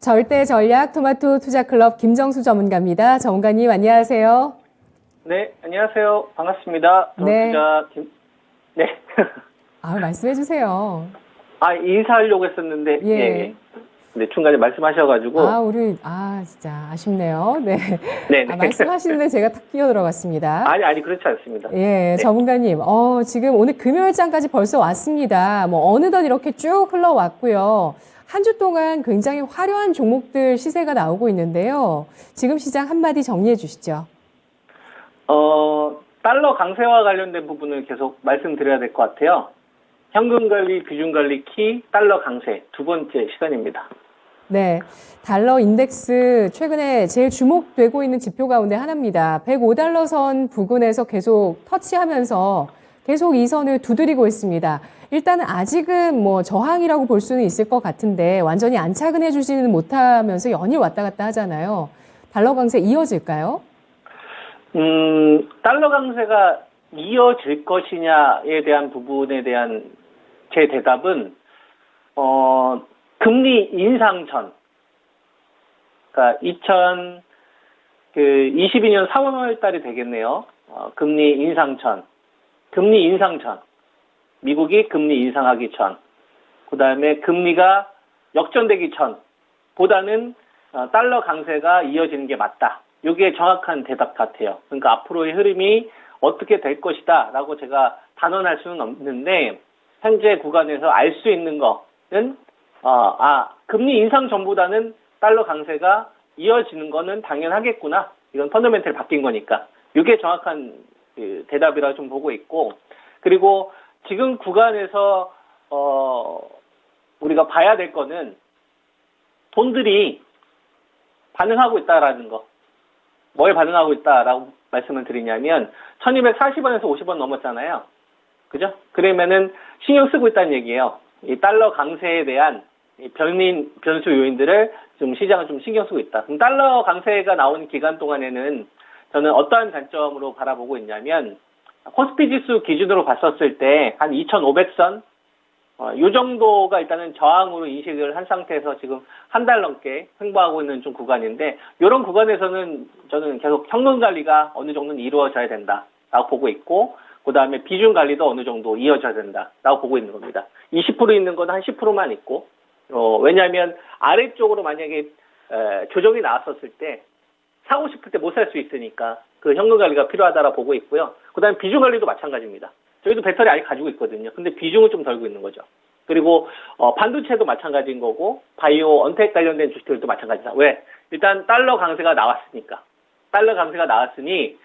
절대 전략 토마토 투자클럽 김정수 전문가입니다. 전문가님 안녕하세요. 네, 안녕하세요. 반갑습니다. 네. 네. 말씀해 주세요. 인사하려고 했었는데, 예. 예. 네, 중간에 말씀하셔가지고. 진짜 아쉽네요. 네. 네. 말씀하시는데 제가 탁 끼어 들어갔습니다. 아니, 그렇지 않습니다. 예, 네. 전문가님, 지금 오늘 금요일장까지 벌써 왔습니다. 어느덧 이렇게 쭉 흘러왔고요. 한 주 동안 굉장히 화려한 종목들 시세가 나오고 있는데요. 지금 시장 한마디 정리해 주시죠. 달러 강세와 관련된 부분을 계속 말씀드려야 될 것 같아요. 현금 관리, 비중 관리 키, 달러 강세 두 번째 시간입니다. 네, 달러 인덱스 최근에 제일 주목되고 있는 지표 가운데 하나입니다. 105달러 선 부근에서 계속 터치하면서 계속 이 선을 두드리고 있습니다. 일단은 아직은 저항이라고 볼 수는 있을 것 같은데 완전히 안착은 해주지는 못하면서 연일 왔다 갔다 하잖아요. 달러 강세 이어질까요? 달러 강세가 이어질 것이냐에 대한 부분에 대한 제 대답은 금리 인상 전, 그러니까 2022년 4월 달이 되겠네요. 금리 인상 전, 미국이 금리 인상하기 전, 그 다음에 금리가 역전되기 전보다는 달러 강세가 이어지는 게 맞다. 이게 정확한 대답 같아요. 그러니까 앞으로의 흐름이 어떻게 될 것이다 라고 제가 단언할 수는 없는데, 현재 구간에서 알 수 있는 거는 금리 인상 전보다는 달러 강세가 이어지는 거는 당연하겠구나. 이건 펀더멘털 바뀐 거니까. 이게 정확한 대답이라고 좀 보고 있고, 그리고 지금 구간에서 우리가 봐야 될 거는 돈들이 반응하고 있다라는 거. 뭐에 반응하고 있다라고 말씀을 드리냐면 1240원에서 50원 넘었잖아요. 그죠? 그러면은 신경 쓰고 있다는 얘기예요. 이 달러 강세에 대한 변수 요인들을 좀 시장은 좀 신경 쓰고 있다. 그럼 달러 강세가 나오는 기간 동안에는 저는 어떠한 관점으로 바라보고 있냐면, 코스피 지수 기준으로 봤었을 때 한 2,500선 요 정도가 일단은 저항으로 인식을 한 상태에서 지금 한 달 넘게 횡보하고 있는 좀 구간인데, 이런 구간에서는 저는 계속 현금 관리가 어느 정도는 이루어져야 된다라고 보고 있고, 그 다음에 비중 관리도 어느 정도 이어져야 된다라고 보고 있는 겁니다. 20% 있는 건 한 10%만 있고, 왜냐하면 아래쪽으로 만약에 조정이 나왔었을 때 사고 싶을 때 못 살 수 있으니까 그 현금 관리가 필요하다라고 보고 있고요. 그 다음에 비중 관리도 마찬가지입니다. 저희도 배터리 아직 가지고 있거든요. 근데 비중을 좀 덜고 있는 거죠. 그리고 반도체도 마찬가지인 거고, 바이오, 언택 관련된 주식들도 마찬가지다. 왜? 일단 달러 강세가 나왔으니까. 달러 강세가 나왔으니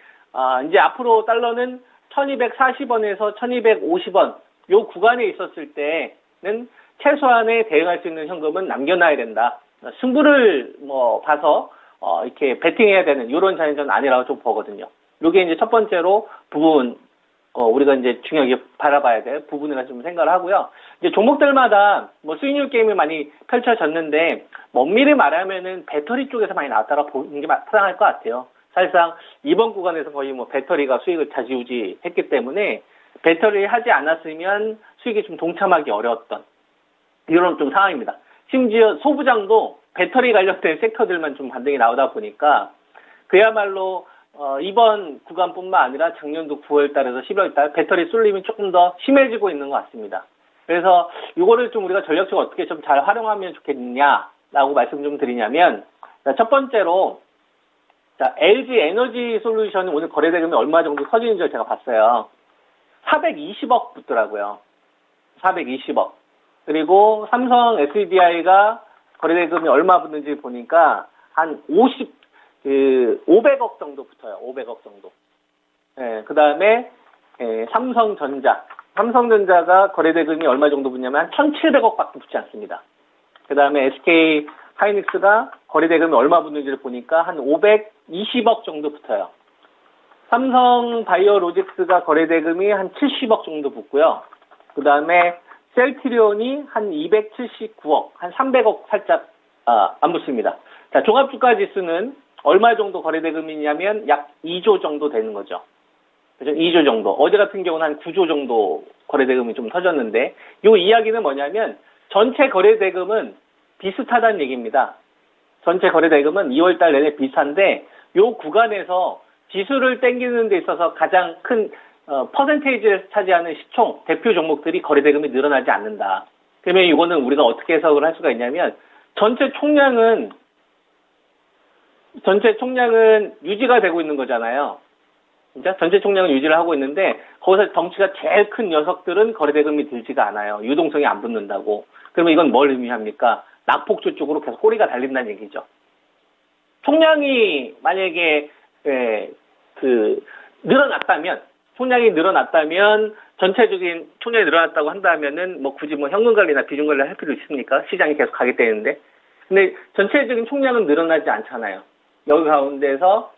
이제 앞으로 달러는 1240원에서 1250원 요 구간에 있었을 때는 최소한의 대응할 수 있는 현금은 남겨놔야 된다. 승부를 봐서 이렇게 베팅해야 되는 이런 자연전 아니라고 좀 보거든요. 이게 이제 첫 번째로 부분 우리가 이제 중요하게 바라봐야 될 부분이라 좀 생각을 하고요. 이제 종목들마다 수익률 게임이 많이 펼쳐졌는데, 엄밀히 말하면은 배터리 쪽에서 많이 나왔다라고 보는 게 타당할 것 같아요. 사실상 이번 구간에서 거의 배터리가 수익을 좌지우지했기 때문에 배터리 하지 않았으면 수익이 좀 동참하기 어려웠던 이런 좀 상황입니다. 심지어 소부장도 배터리 관련된 섹터들만 좀 반등이 나오다 보니까 그야말로 이번 구간뿐만 아니라 작년도 9월 달에서 11월 달 배터리 쏠림이 조금 더 심해지고 있는 것 같습니다. 그래서 이거를 좀 우리가 전략적으로 어떻게 좀 잘 활용하면 좋겠냐라고 말씀 좀 드리냐면, 첫 번째로 LG 에너지 솔루션이 오늘 거래대금이 얼마 정도 터지는지 제가 봤어요. 420억 붙더라고요. 420억. 그리고 삼성 SDI가 거래대금이 얼마 붙는지 보니까 한 500억 정도 붙어요. 500억 정도. 그 다음에 삼성전자가 거래대금이 얼마 정도 붙냐면 한 1,700억밖에 붙지 않습니다. 그 다음에 SK 하이닉스가 거래대금이 얼마 붙는지를 보니까 한 520억 정도 붙어요. 삼성 바이오로직스가 거래대금이 한 70억 정도 붙고요. 그 다음에 셀트리온이 한 279억, 한 300억 살짝 안 붙습니다. 자, 종합주가지수는 얼마 정도 거래대금이냐면 약 2조 정도 되는 거죠. 그죠? 2조 정도. 어제 같은 경우는 한 9조 정도 거래대금이 좀 터졌는데, 이 이야기는 뭐냐면 전체 거래대금은 비슷하다는 얘기입니다. 전체 거래대금은 2월달 내내 비슷한데 요 구간에서 지수를 땡기는 데 있어서 가장 큰 퍼센테이지를 차지하는 시총 대표 종목들이 거래대금이 늘어나지 않는다. 그러면 이거는 우리가 어떻게 해석을 할 수가 있냐면 전체 총량은 유지가 되고 있는 거잖아요. 진짜 전체 총량은 유지를 하고 있는데 거기서 덩치가 제일 큰 녀석들은 거래대금이 들지가 않아요. 유동성이 안 붙는다고. 그러면 이건 뭘 의미합니까? 낙폭주 쪽으로 계속 꼬리가 달린다는 얘기죠. 총량이 만약에 총량이 늘어났다면 전체적인 총량이 늘어났다고 한다면은 뭐 굳이 뭐 현금 관리나 비중 관리를 할 필요 있습니까? 시장이 계속 가게 되는데. 근데 전체적인 총량은 늘어나지 않잖아요. 여기 가운데서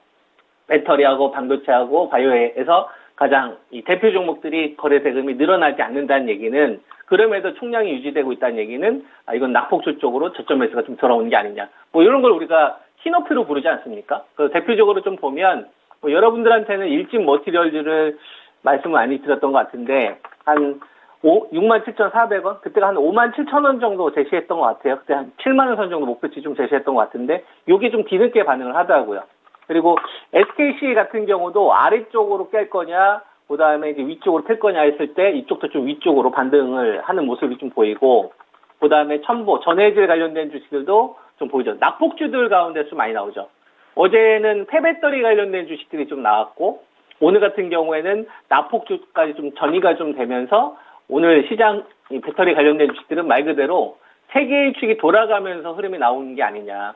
배터리하고 반도체하고 바이오에서 가장 이 대표 종목들이 거래 대금이 늘어나지 않는다는 얘기는 그럼에도 총량이 유지되고 있다는 얘기는 이건 낙폭주 쪽으로 저점 매수가 좀 들어오는 게 아니냐. 뭐 이런 걸 우리가 키높이로 부르지 않습니까? 그 대표적으로 좀 보면 뭐 여러분들한테는 일진 머티리얼즈를 말씀을 많이 드렸던 것 같은데 한 67,400원? 그때가 한 57,000원 정도 제시했던 것 같아요. 그때 한 7만원 선 정도 목표치 좀 제시했던 것 같은데 요게 좀 뒤늦게 반응을 하더라고요. 그리고 SKC 같은 경우도 아래쪽으로 깰 거냐, 그 다음에 이제 위쪽으로 펼 거냐 했을 때 이쪽도 좀 위쪽으로 반등을 하는 모습이 좀 보이고, 그 다음에 첨보, 전해질 관련된 주식들도 좀 보이죠. 낙폭주들 가운데 좀 많이 나오죠. 어제는 폐배터리 관련된 주식들이 좀 나왔고, 오늘 같은 경우에는 낙폭주까지 좀 전이가 좀 되면서 오늘 시장 배터리 관련된 주식들은 말 그대로 세계의 축이 돌아가면서 흐름이 나오는 게 아니냐.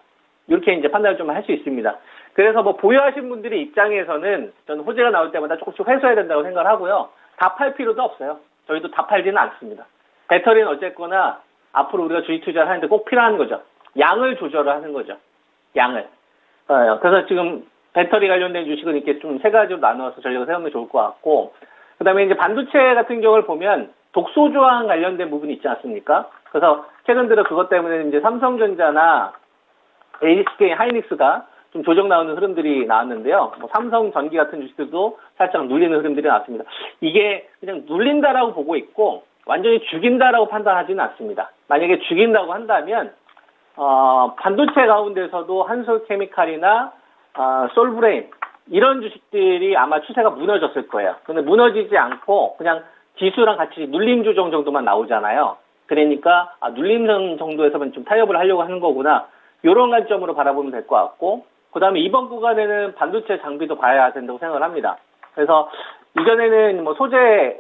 이렇게 이제 판단을 좀 할 수 있습니다. 그래서 뭐 보유하신 분들의 입장에서는 저는 호재가 나올 때마다 조금씩 회수해야 된다고 생각을 하고요. 다 팔 필요도 없어요. 저희도 다 팔지는 않습니다. 배터리는 어쨌거나 앞으로 우리가 주식 투자를 하는데 꼭 필요한 거죠. 양을 조절을 하는 거죠. 양을. 그래서 지금 배터리 관련된 주식은 이렇게 좀 세 가지로 나누어서 전략을 세우면 좋을 것 같고, 그 다음에 이제 반도체 같은 경우를 보면 독소조항 관련된 부분이 있지 않습니까? 그래서 최근 들어 그것 때문에 이제 삼성전자나 SK 하이닉스가 좀 조정 나오는 흐름들이 나왔는데요. 뭐 삼성전기 같은 주식들도 살짝 눌리는 흐름들이 나왔습니다. 이게 그냥 눌린다라고 보고 있고 완전히 죽인다라고 판단하지는 않습니다. 만약에 죽인다고 한다면 반도체 가운데서도 한솔케미칼이나 솔브레인 이런 주식들이 아마 추세가 무너졌을 거예요. 근데 무너지지 않고 그냥 지수랑 같이 눌림 조정 정도만 나오잖아요. 그러니까 눌림 정도에서만 좀 타협을 하려고 하는 거구나. 이런 관점으로 바라보면 될 것 같고, 그 다음에 이번 구간에는 반도체 장비도 봐야 된다고 생각을 합니다. 그래서 이전에는 뭐 소재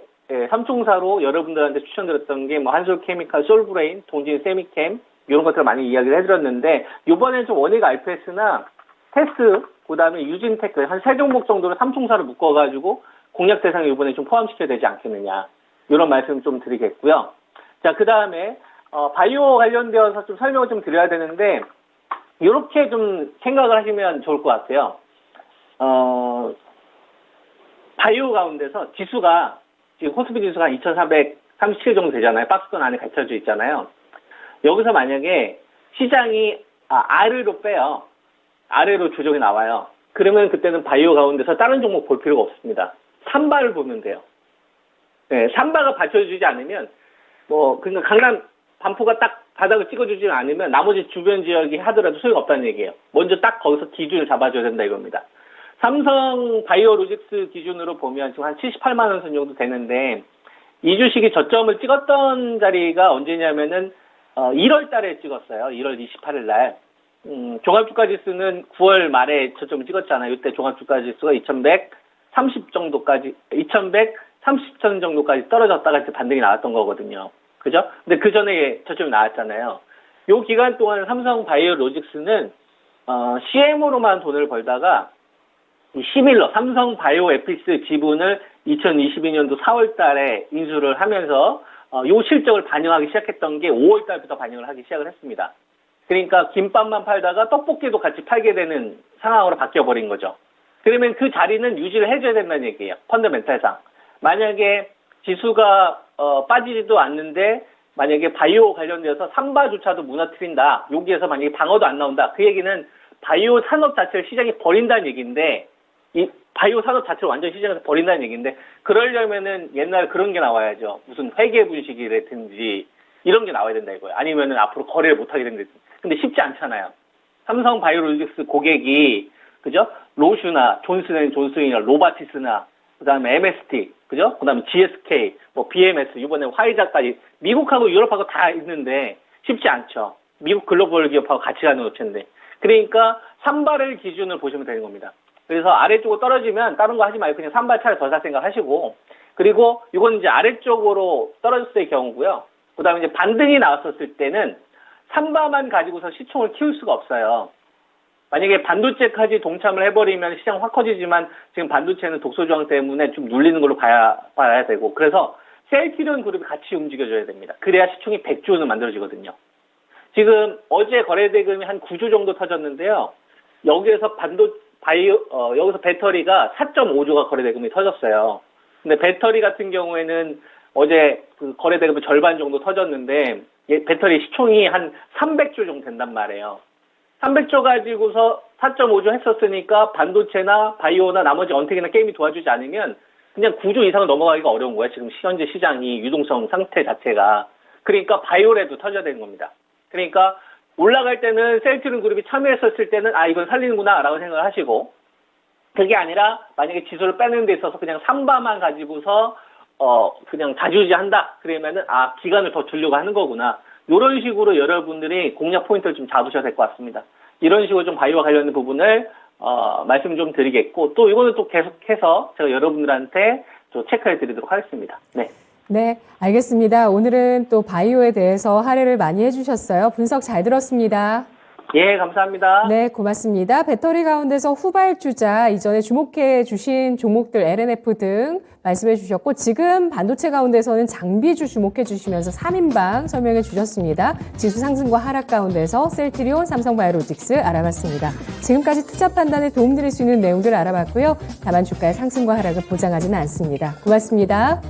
삼총사로 여러분들한테 추천드렸던 게 뭐 한솔케미칼, 솔브레인, 동진 세미캠 이런 것들을 많이 이야기를 해드렸는데, 이번에는 좀 원익 RPS나 테스, 그 다음에 유진테크 한 세 종목 정도를 삼총사로 묶어가지고 공략 대상에 이번에 좀 포함시켜야 되지 않겠느냐, 이런 말씀 좀 드리겠고요. 자, 그 다음에 바이오 관련되어서 좀 설명을 좀 드려야 되는데, 이렇게 좀 생각을 하시면 좋을 것 같아요. 바이오 가운데서 지수가 지금 코스피 지수가 2,437 정도 되잖아요. 박스권 안에 갇혀져 있잖아요. 여기서 만약에 시장이 아래로 빼요. 아래로 조정이 나와요. 그러면 그때는 바이오 가운데서 다른 종목 볼 필요가 없습니다. 삼바를 보면 돼요. 네, 삼바가 받쳐주지 않으면 그러니까 강남 반포가 딱 바닥을 찍어주지 않으면 나머지 주변 지역이 하더라도 소용없다는 얘기예요. 먼저 딱 거기서 기준을 잡아줘야 된다 이겁니다. 삼성 바이오로직스 기준으로 보면 지금 한 78만 원 선 정도 되는데, 이 주식이 저점을 찍었던 자리가 언제냐면은 1월 달에 찍었어요. 1월 28일 날. 종합주가지수는 9월 말에 저점을 찍었잖아요. 이때 종합주가지수가 2130 정도까지, 2130선 정도까지 떨어졌다가 이제 반등이 나왔던 거거든요. 그죠? 근데 그 전에 저점이 나왔잖아요. 요 기간 동안 삼성 바이오로직스는 CM으로만 돈을 벌다가 시밀러, 삼성 바이오 에피스 지분을 2022년도 4월 달에 인수를 하면서 요 실적을 반영하기 시작했던 게 5월 달부터 반영을 하기 시작을 했습니다. 그러니까 김밥만 팔다가 떡볶이도 같이 팔게 되는 상황으로 바뀌어버린 거죠. 그러면 그 자리는 유지를 해줘야 된다는 얘기예요. 펀더멘탈상. 만약에 지수가 빠지지도 않는데 만약에 바이오 관련돼서 삼바조차도 무너뜨린다. 여기에서 만약에 방어도 안 나온다. 그 얘기는 바이오 산업 자체를 시장이 버린다는 얘기인데, 이 바이오 산업 자체를 완전 시장에서 버린다는 얘기인데, 그러려면은 옛날 그런 게 나와야죠. 무슨 회계 분식이라든지 이런 게 나와야 된다 이거예요. 아니면은 앞으로 거래를 못 하게 된다든지. 근데 쉽지 않잖아요. 삼성 바이오로직스 고객이 그죠? 로슈나 존슨앤존슨이나 노바티스나 그다음에 MST 그죠? 그다음에 GSK 뭐 BMS 이번에 화이자까지 미국하고 유럽하고 다 있는데 쉽지 않죠. 미국 글로벌 기업하고 같이 가는 업체인데 그러니까 산발을 기준으로 보시면 되는 겁니다. 그래서 아래쪽으로 떨어지면 다른 거 하지 말고 그냥 산발 차를 더 살 생각하시고 그리고 이건 이제 아래쪽으로 떨어졌을 때의 경우고요. 그다음에 이제 반등이 나왔었을 때는 산바만 가지고서 시총을 키울 수가 없어요. 만약에 반도체까지 동참을 해버리면 시장 확 커지지만 지금 반도체는 독소 조항 때문에 좀 눌리는 걸로 봐야 되고 그래서 셀트리온 그룹이 같이 움직여줘야 됩니다. 그래야 시총이 100조는 만들어지거든요. 지금 어제 거래 대금이 한 9조 정도 터졌는데요. 여기에서 여기서 배터리가 4.5조가 거래 대금이 터졌어요. 근데 배터리 같은 경우에는 어제 그 거래 대금이 절반 정도 터졌는데 배터리 시총이 한 300조 정도 된단 말이에요. 300조 가지고서 4.5조 했었으니까 반도체나 바이오나 나머지 언택이나 게임이 도와주지 않으면 그냥 9조 이상을 넘어가기가 어려운 거예요. 지금 현재 시장이 유동성 상태 자체가. 그러니까 바이오라도 터져야 되는 겁니다. 그러니까 올라갈 때는 셀트리온 그룹이 참여했었을 때는 이건 살리는구나 라고 생각을 하시고 그게 아니라 만약에 지수를 빼는 데 있어서 그냥 삼바만 가지고서 그냥 자주지한다 그러면은 기간을 더 주려고 하는 거구나. 이런 식으로 여러분들이 공략 포인트를 좀 잡으셔야 될 것 같습니다. 이런 식으로 좀 바이오와 관련된 부분을 말씀 좀 드리겠고 또 이거는 또 계속해서 제가 여러분들한테 또 체크해 드리도록 하겠습니다. 네. 네, 알겠습니다. 오늘은 또 바이오에 대해서 할애를 많이 해주셨어요. 분석 잘 들었습니다. 예, 감사합니다. 네, 고맙습니다. 배터리 가운데서 후발주자 이전에 주목해 주신 종목들 LNF 등 말씀해 주셨고 지금 반도체 가운데서는 장비주 주목해 주시면서 3인방 설명해 주셨습니다. 지수 상승과 하락 가운데서 셀트리온, 삼성바이오로직스 알아봤습니다. 지금까지 투자 판단에 도움드릴 수 있는 내용들을 알아봤고요. 다만 주가의 상승과 하락을 보장하지는 않습니다. 고맙습니다.